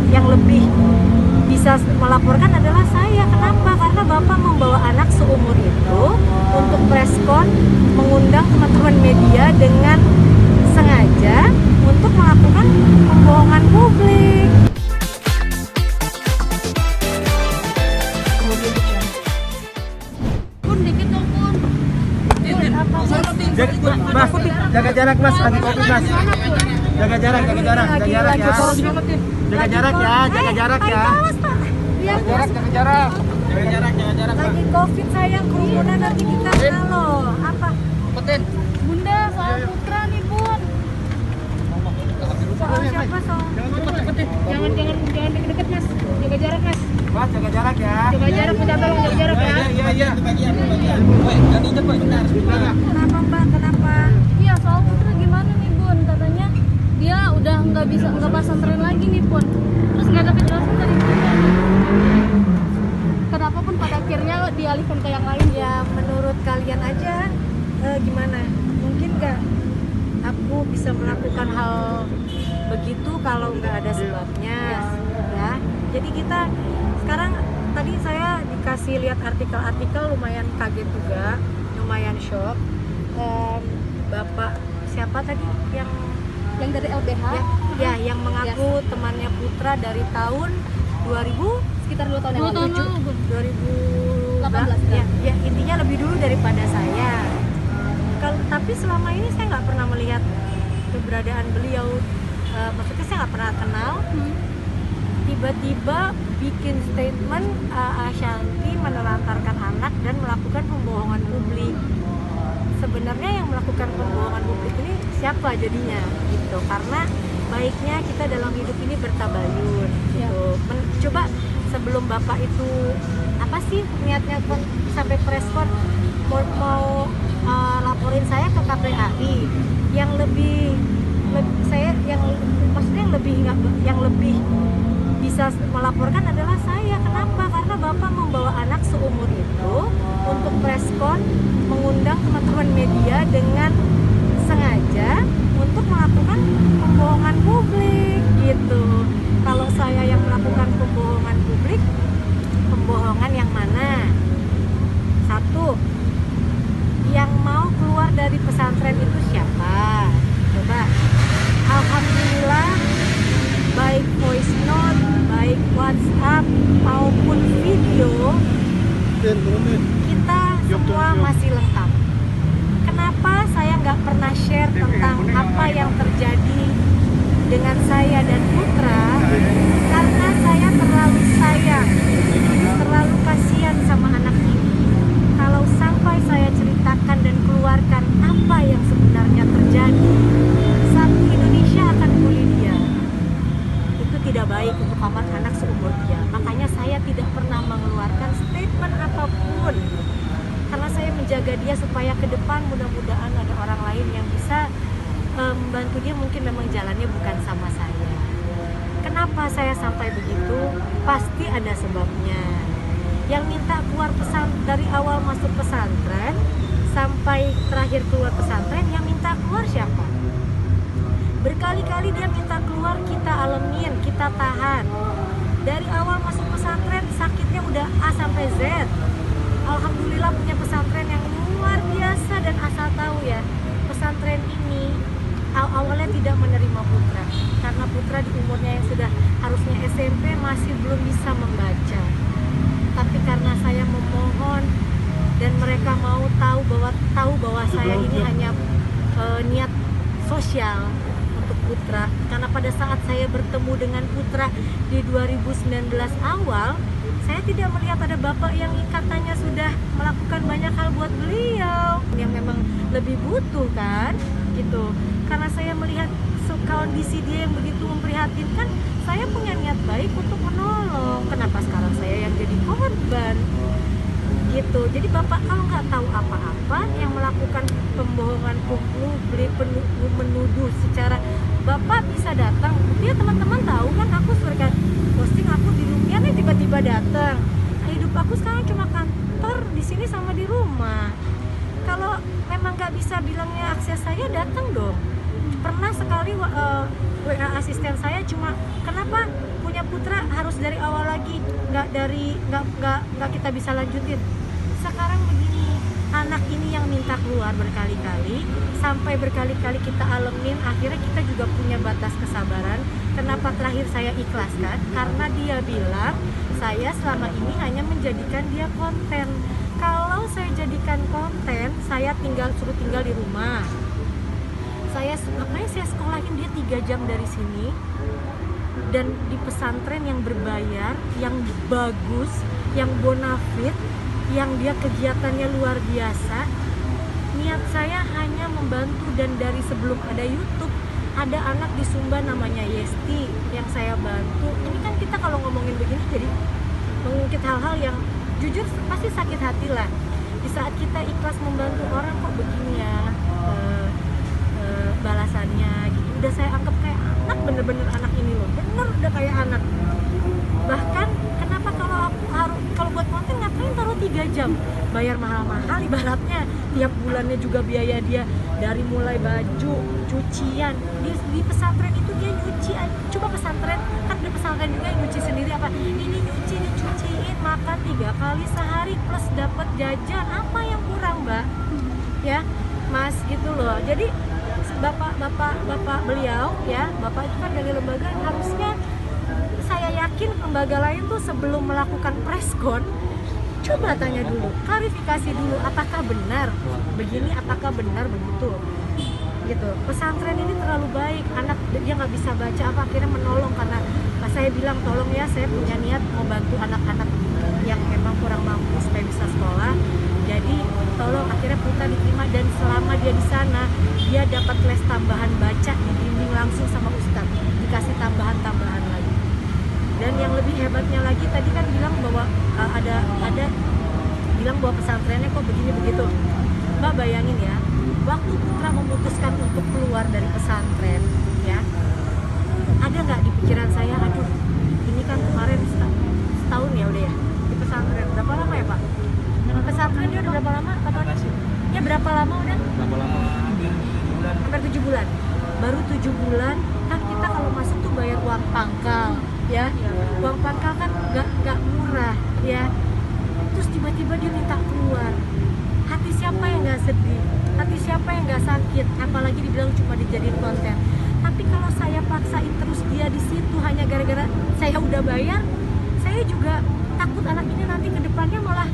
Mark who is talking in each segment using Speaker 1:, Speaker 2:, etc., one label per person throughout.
Speaker 1: yang lebih bisa melaporkan adalah saya. Kenapa? Karena Bapak membawa anak seumur itu untuk preskon, mengundang teman-teman media dengan sengaja untuk melakukan pembohongan publik.
Speaker 2: Pun dikit dong pun.
Speaker 3: Mas, jaga jarak mas, lagi covid mas. Jaga jarak ya. Jaga jarak ya, jaga jarak ya. Jaga jarak.
Speaker 1: Lagi covid sayang, kerumunan nanti kita loh. Apa?
Speaker 2: Bunda soal Putra nih bun.
Speaker 1: Soal siapa soal?
Speaker 2: Jangan deket-deket mas. Jaga jarak mas.
Speaker 3: Mas, jaga jarak ya.
Speaker 2: Jaga jarak, minta tolong jaga jarak ya.
Speaker 3: Iya.
Speaker 1: Kenapa Mbak? Kenapa?
Speaker 2: Iya soal Putra gimana nih bun? Katanya dia udah nggak pesantren lagi nih pun. Terus nggak ada kejelasan dari kita. Kenapa pun pada akhirnya dialihkan ke yang lain?
Speaker 1: Ya menurut kalian aja gimana? Mungkin nggak aku bisa melakukan hal begitu kalau nggak ada sebabnya, ya. Jadi kita sekarang tadi saya dikasih lihat artikel-artikel lumayan kaget juga, lumayan shock. Bapak siapa tadi yang
Speaker 2: dari LBH?
Speaker 1: yang mengaku temannya Putra dari tahun 2000
Speaker 2: Sekitar 2 tahun yang lalu.
Speaker 1: 2018 ya intinya lebih dulu daripada saya. Tapi selama ini saya nggak pernah melihat keberadaan beliau, maksudnya saya nggak pernah kenal. Tiba-tiba bikin statement Ashanti menelantarkan anak dan melakukan pembohongan publik. Sebenarnya yang melakukan pembohongan publik ini siapa jadinya gitu, karena baiknya kita dalam hidup ini bertabayun gitu. Coba sebelum Bapak itu apa sih niatnya sampai preskon mau laporin saya ke KPAI yang lebih saya maksudnya yang lebih bisa melaporkan adalah saya. Kenapa? Karena Bapak membawa anak seumur itu untuk preskon, mengundang teman-teman media dengan sengaja untuk melakukan pembohongan publik gitu. Kalau saya yang melakukan pembohongan publik, pembohongan yang mana? Satu, yang mau keluar dari pesantren itu siapa? Coba. Alhamdulillah, baik voice note, baik WhatsApp maupun video, kita semua masih lengkap. Kenapa saya nggak pernah share tentang apa yang terjadi dengan saya dan Putra? Karena saya terlalu sayang, terlalu kasihan sama anak ini. Kalau sampai saya ceritakan dan keluarkan apa yang sebenarnya terjadi, satu Indonesia akan bully dia. Itu tidak baik untuk anak seumur dia. Makanya saya tidak pernah mengeluarkan statement apapun. Karena saya menjaga dia supaya ke depan mudah-mudahan ada orang lain yang bisa membantu dia. Mungkin memang jalannya bukan sama saya. Kenapa saya sampai begitu? Pasti ada sebabnya. Yang minta keluar dari awal masuk pesantren sampai terakhir keluar pesantren, yang minta keluar siapa? Berkali-kali dia minta keluar, kita alamin, kita tahan. Dari awal masuk pesantren sakitnya udah A sampai Z. Alhamdulillah punya pesantren yang luar biasa. Dan asal tahu ya, pesantren ini awalnya tidak menerima Putra karena Putra di umurnya yang sudah harusnya SMP masih belum bisa membaca. Tapi karena saya memohon dan mereka mau tahu bahwa saya ini hanya niat sosial untuk Putra, karena pada saat saya bertemu dengan Putra di 2019 awal, saya tidak melihat ada bapak yang katanya sudah melakukan banyak hal buat beliau yang memang lebih butuh kan gitu. Karena saya melihat kondisi dia yang begitu memprihatinkan, saya punya niat baik untuk menolong. Kenapa sekarang saya yang jadi korban gitu? Jadi bapak kalau nggak tahu apa-apa, yang melakukan pembohongan publik, menuduh secara, bapak bisa datang. Dia teman-teman tahu kan, aku suka posting aku di dunia nih, tiba-tiba datang. Hidup aku sekarang cuma kantor di sini sama di rumah. Kalau memang nggak bisa bilangnya akses saya, datang dong. Pernah sekali WA asisten saya cuma kenapa punya putra harus dari awal lagi, nggak kita bisa lanjutin. Sekarang begini, anak ini yang minta keluar berkali-kali, sampai berkali-kali kita alemin, akhirnya kita juga punya batas kesabaran. Kenapa terakhir saya ikhlaskan? Karena dia bilang saya selama ini hanya menjadikan dia konten. Kalau saya jadikan konten, saya suruh tinggal di rumah. Makanya saya sekolahin dia 3 jam dari sini, dan di pesantren yang berbayar, yang bagus, yang bonafit, yang dia kegiatannya luar biasa. Niat saya hanya membantu, dan dari sebelum ada YouTube, ada anak di Sumba namanya Yesti yang saya bantu. Ini kan kita kalau ngomongin begini jadi mengungkit hal-hal yang jujur pasti sakit hati lah. Di saat kita ikhlas membantu orang kok begini ya balasannya gitu. Udah saya anggap kayak anak, bener-bener anak ini loh, bener udah kayak anak. Bahkan kenapa kalau buat konten ngapain taruh 3 jam bayar mahal-mahal, ibaratnya tiap bulannya juga biaya dia dari mulai baju, cucian. Di pesantren itu dia nyuci, coba pesantren kan di pesantren juga yang nyuci sendiri apa ini nyuci dicuciin, makan 3 kali sehari plus dapat jajan, apa yang kurang mbak ya mas gitu loh. Jadi bapak beliau ya, bapak itu kan dari lembaga, harusnya saya yakin lembaga lain tuh sebelum melakukan preskon coba tanya dulu, klarifikasi dulu apakah benar begini, apakah benar begitu gitu. Pesantren ini terlalu baik, anak dia nggak bisa baca apa, akhirnya menolong karena saya bilang tolong ya, saya punya niat mau bantu anak-anak yang memang kurang mampu supaya bisa sekolah, jadi tolong. Akhirnya Putra diterima, dan selama dia di sana dia dapat les tambahan baca, dibimbing langsung sama ustadz, dikasih tambahan lagi. Dan yang lebih hebatnya lagi tadi kan bilang bahwa ada bilang bahwa pesantrennya kok begini begitu. Mbak bayangin ya, waktu Putra memutuskan untuk keluar dari pesantren ya, ada nggak di pikiran saya, aduh ini kan kemarin setahun ya udah ya di pesantren, berapa lama ya Pak? Pesantren dia udah berapa lama? Ya berapa lama udah?
Speaker 3: Berapa lama?
Speaker 1: Hampir 7 bulan. Baru 7 bulan kan kita kalau masuk tuh bayar uang pangkal ya. Uang pangkal kan nggak murah ya. Terus tiba-tiba dia minta keluar. Hati siapa yang nggak sedih? Hati siapa yang nggak sakit? Apalagi dibilang cuma dijadiin konten. Tapi kalau saya paksain terus dia di situ hanya gara-gara saya udah bayar, saya juga takut anak ini nanti ke depannya malah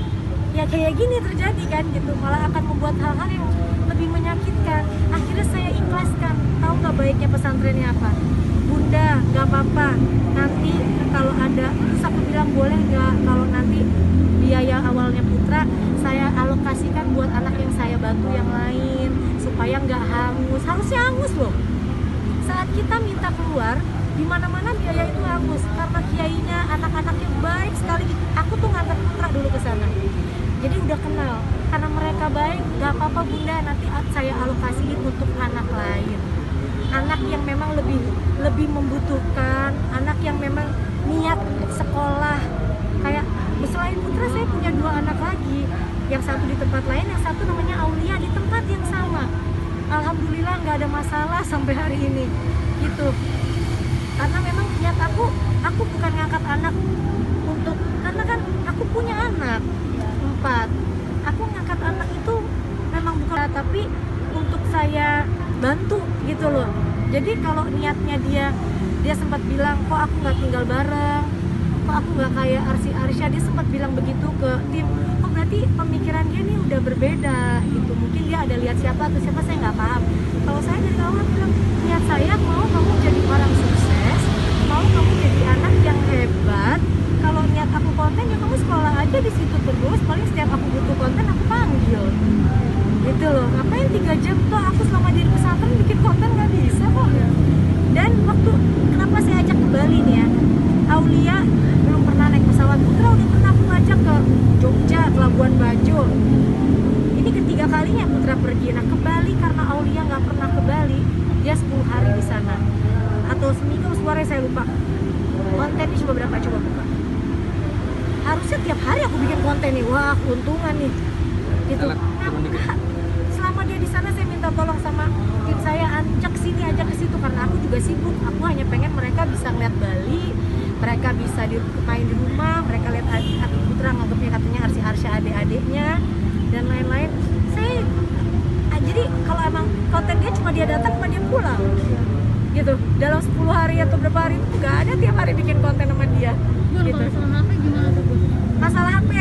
Speaker 1: ya kayak gini terjadi kan gitu, malah akan membuat hal-hal yang lebih menyakitkan. Akhirnya saya ikhlaskan. Tahu nggak baiknya pesantrennya apa? Bunda, nggak apa-apa, nanti kalau ada, terus aku bilang boleh nggak kalau nanti biaya awalnya Putra saya alokasikan buat anak yang saya bantu yang lain supaya nggak hangus. Harusnya hangus loh. Saat kita minta keluar di mana-mana biaya itu hangus karena kiainya, anak-anaknya baik sekali. Aku tuh ngantar Putra dulu ke sana. Jadi udah kenal, karena mereka baik, gak apa-apa bunda, nanti saya alokasiin untuk anak lain, anak yang memang lebih membutuhkan, anak yang memang niat sekolah. Kayak selain Putra saya punya 2 anak lagi, yang satu di tempat lain, yang satu namanya Aulia di tempat yang sama. Alhamdulillah nggak ada masalah sampai hari ini gitu. Karena memang niat aku bukan ngangkat anak untuk, karena kan aku punya anak 4. Aku ngangkat anak itu memang bukan, tapi untuk saya bantu gitu loh. Jadi kalau niatnya dia sempat bilang kok aku nggak tinggal bareng, kok aku nggak kayak Arsya, dia sempat bilang begitu ke tim. Oh berarti pemikiran dia nih udah berbeda gitu. Mungkin dia ada lihat siapa atau siapa, saya nggak paham. Kalau saya dari awal bilang niat saya mau kamu jadi orang sukses, mau kamu jadi anak yang hebat. Kalau niat aku konten ya kamu sekolah aja di situ terus, paling setiap aku butuh konten aku panggil gitu loh. Ngapain 3 jam tuh, aku selama di pesantren bikin konten nggak bisa kok. Dan waktu kenapa saya ajak ke Bali nih ya, Aulia belum pernah naik pesawat, Putra udah pernah aku ajak ke Jogja, ke Labuan Bajo. Ini ketiga kalinya Putra pergi. Nah ke Bali karena Aulia nggak pernah ke Bali, dia 10 hari di sana atau seminggu suara saya lupa. Kontennya cuma berapa, coba buka. Harusnya tiap hari aku bikin konten nih, wah keuntungan nih gitu. Nah, selama dia di sana saya minta tolong sama tim saya, ajak sini, ajak bisa ngeliat Bali, mereka bisa main di rumah, mereka lihat Ati Putra nganggapnya katanya Arsy adik-adiknya dan lain-lain. Jadi kalau emang konten dia cuma dia datang sama dia pulang gitu, dalam 10 hari atau berapa hari itu nggak ada tiap hari bikin konten sama dia.
Speaker 2: Bun,
Speaker 1: Gitu.
Speaker 2: kalau masalah HP gimana tuh Bun?
Speaker 1: Masalah HP,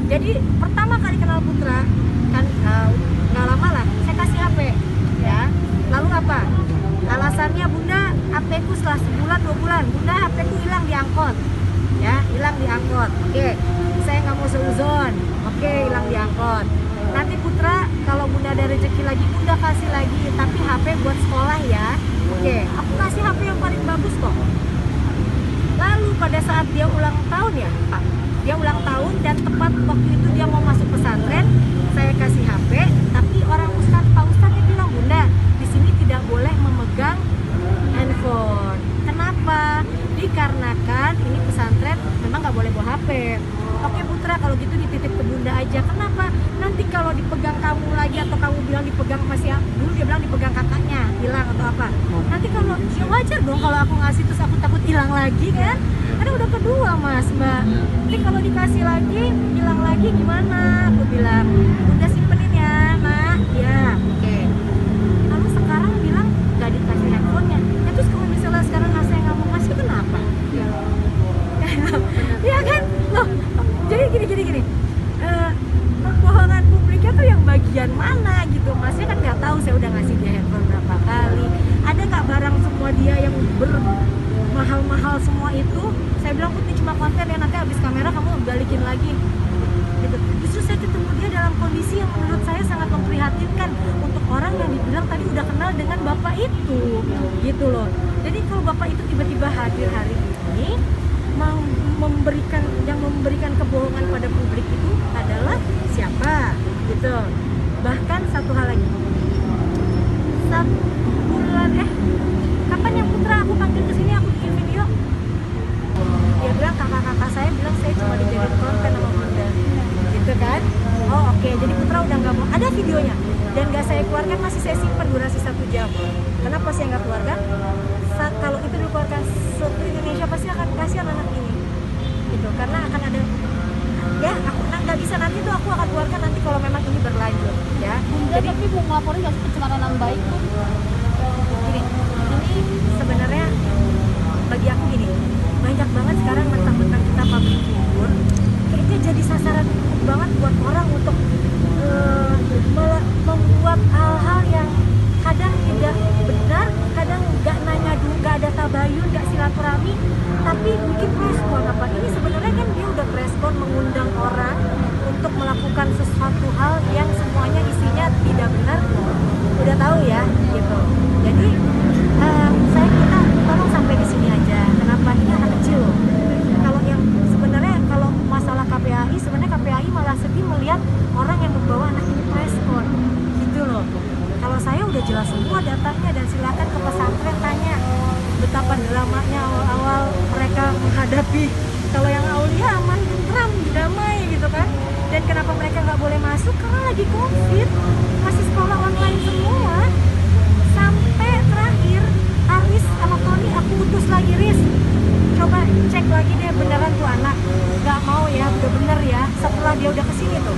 Speaker 1: jadi pertama kali kenal Putra kan nggak lama lah saya kasih HP ya, lalu apa alasannya, bunda HP ku setelah sebulan 2 bulan bunda HP ku hilang di angkot ya, hilang di angkot. Oke, saya nggak mau seuzon. Oke, hilang di angkot. Nanti Putra kalau bunda ada rezeki lagi bunda kasih lagi, tapi HP buat sekolah ya. Oke, aku kasih HP yang paling bagus kok. Lalu pada saat dia ulang tahun ya Pak, dia ulang tahun dan tepat waktu itu dia mau masuk pesantren, saya kasih HP, tapi orang Pak Ustadz bilang, bunda di sini tidak boleh memegang handphone. Kenapa? Dikarenakan ini pesantren memang nggak boleh bawa HP. Oke Putra, kalau gitu dititip ke bunda aja. Kenapa? Nanti kalau dipegang kamu lagi atau kamu bilang dipegang masih dulu dia bilang dipegang kakaknya hilang atau apa. Nanti kalau ya wajar dong kalau aku ngasih terus aku takut hilang lagi kan? Karena udah kedua Mas Mbak. Nanti kalau dikasih lagi hilang lagi gimana? Aku bilang udah simpenin ya Mak. Ya oke. Lalu sekarang bilang nggak dikasih handphonenya. Ya terus kalau misalnya sekarang saya nggak mau kasih kenapa? Ya kan? Loh, jadi gini. Pembohongan publiknya tuh yang bagian mana gitu? Masnya kan nggak tahu saya udah ngasih dia handphone berapa kali. Ada nggak barang semua dia yang mahal-mahal semua itu? Saya bilang putih cuma konten ya, nanti habis kamera kamu balikin lagi. Gitu. Justru saya ketemu dia dalam kondisi yang menurut saya sangat memprihatinkan untuk orang yang dibilang tadi udah kenal dengan bapak itu, gitu loh. Jadi kalau bapak itu tiba-tiba hadir hari ini memberikan kebohongan pada publik itu adalah siapa gitu. Bahkan satu hal lagi, sebulan kapan yang Putra aku panggil ke sini aku bikin video, dia bilang kakak-kakak saya bilang saya cuma dijadiin konten sama bunda gitu kan. Oh oke, jadi Putra udah nggak mau, ada videonya dan nggak saya keluarkan, masih saya simpan durasi 1 jam. Kenapa saya nggak keluarkan? Kalau itu dikeluarkan seluruh Indonesia pasti akan kasihan anak ini gitu, karena akan ada ya aku nggak bisa, nanti tuh aku akan keluarkan nanti kalau memang ini berlanjut ya.
Speaker 2: Bunda,
Speaker 1: Jadi
Speaker 2: tapi mau ngelaporin nggak sih pencemaran nama baik Bun?
Speaker 1: gini, ini sebenarnya bagi aku gini, banyak banget sekarang mentang-mentang kita public figure kayaknya jadi sasaran banget buat orang untuk membuat hal-hal yang kadang tidak benar, kadang nggak nanya dulu, nggak ada tabayun, nggak silaturahmi, tapi bikin preskon apa. Ini sebenarnya kan dia udah preskon mengundang orang untuk melakukan sesuatu hal yang semuanya isinya tidak benar, udah tahu ya gitu. Jadi kita tolong sampai di sini aja. Kenapa? Ini anak kecil loh. Kalau yang sebenarnya kalau masalah KPAI, sebenarnya KPAI malah sedih melihat orang yang membawa anak ini preskon gitu loh. Kalau saya udah jelas semua datanya dan silakan ke pesantren tanya betapa dramanya awal-awal mereka menghadapi. Kalau yang aulia aman, tentram, damai gitu kan. Dan kenapa mereka nggak boleh masuk? Karena lagi COVID, masih sekolah online semua. Sampai terakhir Aris sama Tony aku utus lagi, Riz, coba cek lagi deh beneran tuh anak. Nggak mau ya, udah bener ya. Setelah dia udah kesini tuh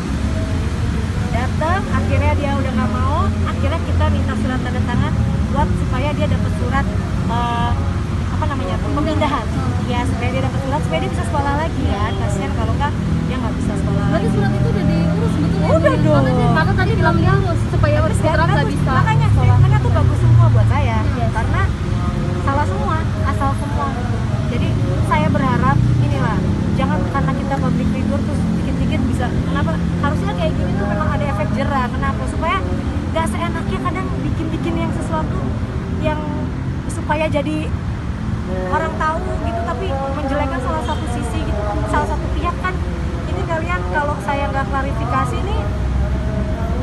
Speaker 1: datang, akhirnya dia udah nggak mau, akhirnya kita minta surat tanda tangan buat supaya dia dapat surat pemindahan ya, supaya dia dapat surat supaya dia bisa sekolah lagi ya. Kasihan kalau nggak dia nggak bisa sekolah
Speaker 2: Berarti
Speaker 1: lagi.
Speaker 2: surat itu udah diurus sebetulnya?
Speaker 1: Udah dong.
Speaker 2: Karena tadi bilang diurus supaya Putra nggak bisa
Speaker 1: makanya
Speaker 2: sekolah.
Speaker 1: statementnya tuh bagus semua buat saya.
Speaker 2: Yes.
Speaker 1: Karena salah semua, asal semua. Jadi saya berharap inilah, jangan karena kita public figure terus dikit-dikit bisa. Kenapa? Harusnya kayak gini tuh memang ada efek jerah. Kenapa? Supaya nggak seenaknya kadang bikin yang sesuatu yang supaya jadi orang tahu gitu, tapi menjelekkan salah satu sisi gitu, salah satu pihak kan. Ini kalian kalau saya nggak klarifikasi nih,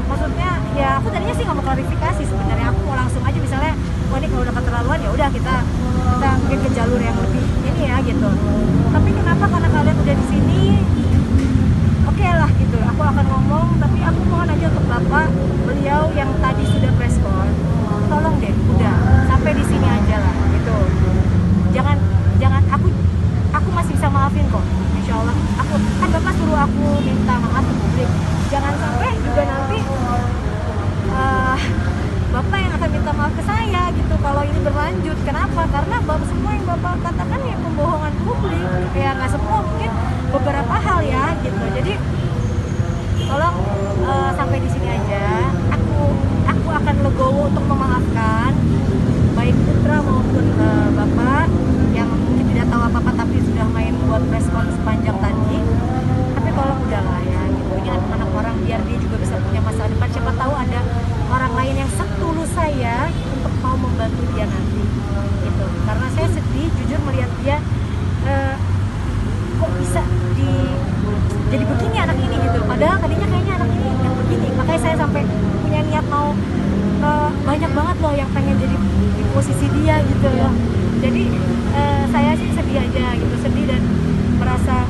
Speaker 1: maksudnya ya aku tadinya sih nggak mau klarifikasi sebenarnya, aku mau langsung aja misalnya, wah ini kalau udah keterlaluan ya udah kita mungkin ke jalur yang lebih ini ya gitu. Tapi kenapa? Karena kalian udah di sini, oke lah gitu, aku akan ngomong, tapi aku mohon aja untuk bapak beliau yang tadi sudah press call, tolong deh udah sampai di sini aja lah gitu. Jangan yang bapak katakan ya pembohongan publik, ya nggak semua, mungkin beberapa hal ya gitu. Jadi tolong sampai di sini aja. Aku akan legowo untuk memaafkan baik putra maupun bapak yang mungkin tidak tahu apa-apa tapi sudah main buat respon sepanjang tadi. Tapi tolong udahlah ya gitu. Ini anak orang, biar dia juga bisa punya masa depan. Siapa tahu ada orang lain yang setulus saya untuk mau membantu dia nanti gitu. Karena saya sedih jujur melihat dia kok bisa jadi begini anak ini gitu. Padahal tadinya kayaknya anak ini yang begini. Makanya saya sampai punya niat mau banyak banget loh yang pengen jadi di posisi dia gitu loh. Jadi saya sih sedih aja gitu, sedih dan merasa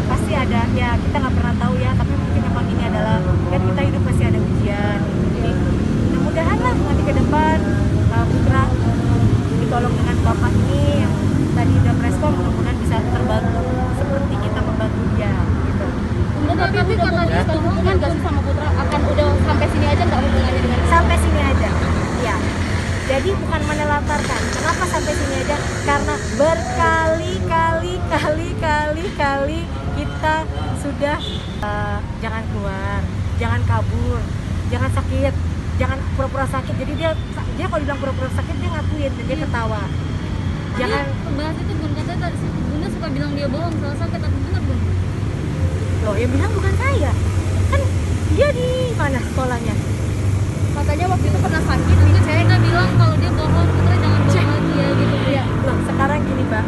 Speaker 1: pasti ada, ya kita nggak pernah tahu ya, tapi mungkin memang ini adalah kan kita hidup pasti ada ujian. Jadi mudah-mudahan lah nanti ke depan putra ditolong dengan bapak ini yang tadi udah preskon, mudah-mudahan bisa terbantu seperti kita membantu dia gitu.
Speaker 2: Tapi kata dia hubungan gak sih sama Putra? Akan udah sampai sini aja nggak hubungannya dengan
Speaker 1: Sampai sini aja, ya. Jadi bukan menelantarkan. Kenapa sampai sini aja? Karena berkali-kali kita sudah jangan keluar, jangan kabur, jangan sakit, jangan pura-pura sakit. Jadi dia kalau bilang pura-pura sakit dia ngakuin dan dia ketawa. Jangan
Speaker 2: bahas itu Bun, katanya tadi Bunda suka bilang dia bohong soal sakit, tapi benar Bun?
Speaker 1: loh, yang bilang bukan saya. Kan dia di mana sekolahnya?
Speaker 2: Katanya waktu itu pernah sakit, terus saya bilang kalau dia bohong, Putra jangan bohong lagi ya gitu ya.
Speaker 1: Loh, sekarang gini Mbak,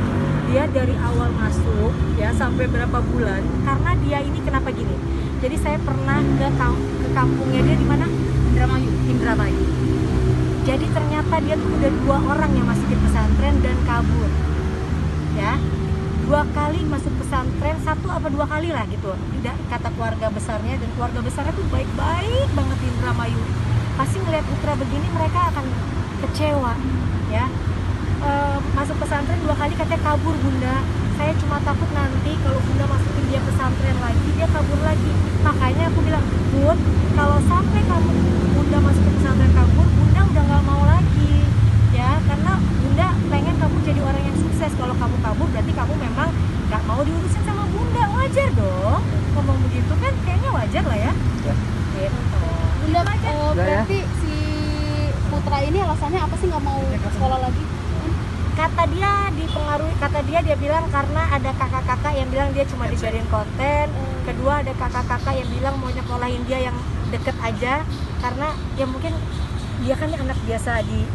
Speaker 1: dia dari awal masuk ya sampai berapa bulan, karena dia ini kenapa gini. Jadi saya pernah ke kampungnya dia di mana? Indramayu. Jadi ternyata dia tuh udah 2 orang yang masuk di pesantren dan kabur. Ya. 2 kali masuk pesantren, 1 apa 2 kali lah gitu. Tidak kata keluarga besarnya, dan keluarga besarnya tuh baik-baik banget di Indramayu. Pasti ngeliat putra begini mereka akan kecewa, ya. Masuk pesantren 2 kali katanya kabur Bunda. Saya cuma takut nanti kalau Bunda masukin dia pesantren lagi, dia kabur lagi. Makanya aku bilang, Bun, kalau sampai kamu Bunda masukin pesantren kabur, Bunda udah nggak mau lagi, ya. Karena Bunda pengen kamu jadi orang yang sukses. Kalau kamu kabur berarti kamu memang nggak mau diurusin sama Bunda. Wajar dong ngomong begitu kan, kayaknya wajar lah ya. Gitu.
Speaker 2: Bunda,
Speaker 3: berarti
Speaker 2: si Putra ini alasannya apa sih nggak mau sekolah lagi?
Speaker 1: Kata dia bilang karena ada kakak-kakak yang bilang dia cuma dijadiin konten. Kedua, ada kakak-kakak yang bilang mau nyekolahin dia yang deket aja, karena ya mungkin dia kan anak biasa di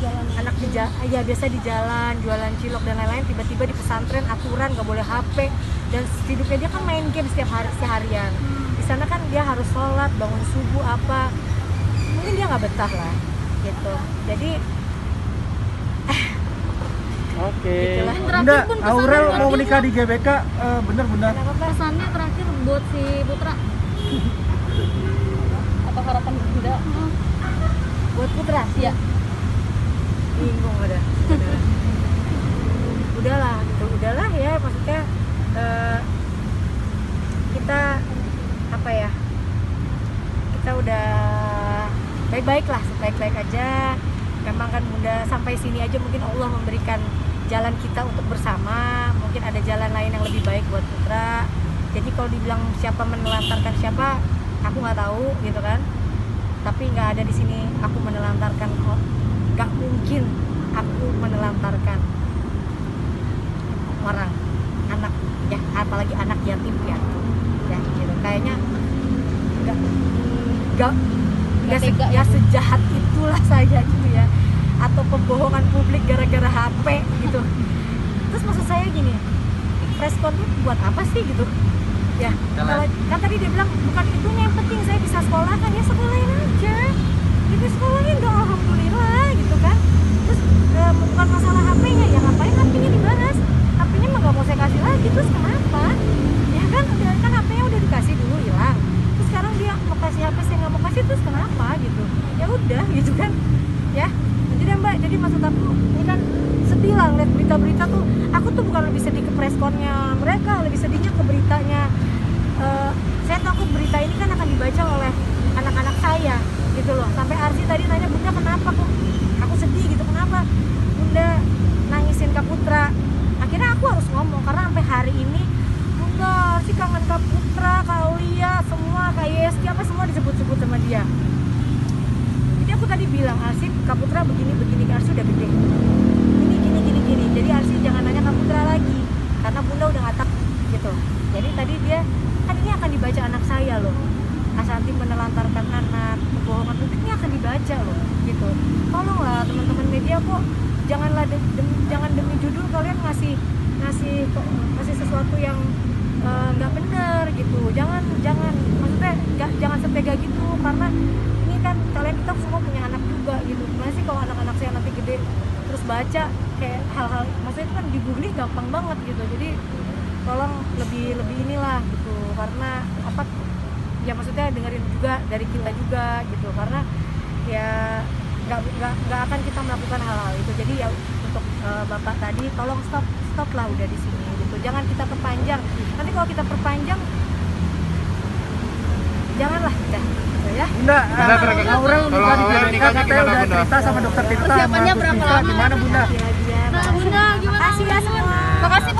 Speaker 1: jalan, biasa di jalan jualan cilok dan lain-lain. Tiba-tiba di pesantren aturan nggak boleh HP, dan hidupnya dia kan main game setiap hari seharian. Di sana kan dia harus sholat, bangun subuh apa, mungkin dia nggak betah lah gitu. Jadi
Speaker 3: Oke.
Speaker 1: Itulah.
Speaker 3: Bunda, Aurel mau menikah di GBK, bener Bunda?
Speaker 1: kenapa Mbak?
Speaker 2: Pesannya terakhir buat si Putra atau harapan Bunda?
Speaker 1: Buat putra
Speaker 2: Iya.
Speaker 1: bingung udahlah gitu, udahlah ya, maksudnya kita apa ya, kita udah baik-baik lah, sebaik-baik aja. Memang kan Bunda sampai sini aja, mungkin Allah memberikan jalan kita untuk bersama, mungkin ada jalan lain yang lebih baik buat putra. Jadi kalau dibilang siapa menelantarkan siapa, aku nggak tahu gitu kan. Tapi nggak ada di sini aku menelantarkan kok. Nggak mungkin aku menelantarkan orang, anak ya, apalagi anak yatim ya gitu. Kayaknya nggak sejahat itulah saya gitu ya. Atau pembohongan publik gara-gara HP gitu. Terus maksud saya gini, preskon itu buat apa sih gitu ya? Kalau kan tadi dia bilang bukan itunya yang penting, saya bisa sekolah kan, ya sekolahin aja gitu, sekolahin dong, alhamdulillah gitu kan. Terus bukan masalah HP-nya, ya ngapain HP-nya dibahas, HP-nya mah gak mau saya kasih lagi. Terus kenapa ya kan, udah kan HP-nya udah dikasih dulu hilang, terus sekarang dia mau kasih HP saya nggak mau kasih, terus kenapa gitu, ya udah gitu kan ya. Jadi Mbak, jadi maksud aku ini kan sedih lah ngeliat berita-berita tuh. Aku tuh bukan lebih sedih ke preskonnya mereka, lebih sedihnya ke beritanya. Saya takut berita ini kan akan dibaca oleh anak-anak saya gitu loh. Sampai Arsi tadi nanya, Bunda kenapa kok aku sedih gitu, kenapa Bunda bunda nangisin Kak Putra. Akhirnya aku harus ngomong karena sampai hari ini bunda sih kangen Kak Putra, Kak Lia, semua Kak Yesti apa semua disebut-sebut sama dia. Jadi aku tadi bilang Arsi Kak Putra begini Arsi udah gede gini. Jadi Arsi jangan nanya Kak Putra lagi karena bunda udah nggak tahu gitu. Jadi tadi dia kan ini akan dibaca anak saya loh. Asanti menelantarkan anak, kebohongan publik ini akan dibaca loh gitu. Tolonglah teman-teman media kok janganlah jangan demi judul kalian ngasih sesuatu yang nggak benar gitu. Jangan maksudnya jangan setega gitu karena ini kan kalian kita semua punya anak juga gitu. Gimana sih kalau anak-anak saya nanti gede terus baca kayak hal-hal maksudnya itu kan di googling gampang banget gitu. Jadi tolong lebih inilah gitu karena apa ya maksudnya dengerin juga dari kita juga gitu karena ya nggak akan kita melakukan hal-hal itu. Jadi ya untuk bapak tadi tolong stop lah udah di sini gitu. Jangan kita perpanjang. Nanti kalau kita perpanjang janganlah udah gitu ya.
Speaker 3: Bunda, Aurel nikah di Amerika katanya udah cerita sama dokter Tirta.
Speaker 2: Persiapannya berapa lama?
Speaker 3: Gimana Bunda?
Speaker 1: Makasih ya
Speaker 2: Nah, Bunda gimana?
Speaker 1: Makasih ya semua.
Speaker 2: Makasih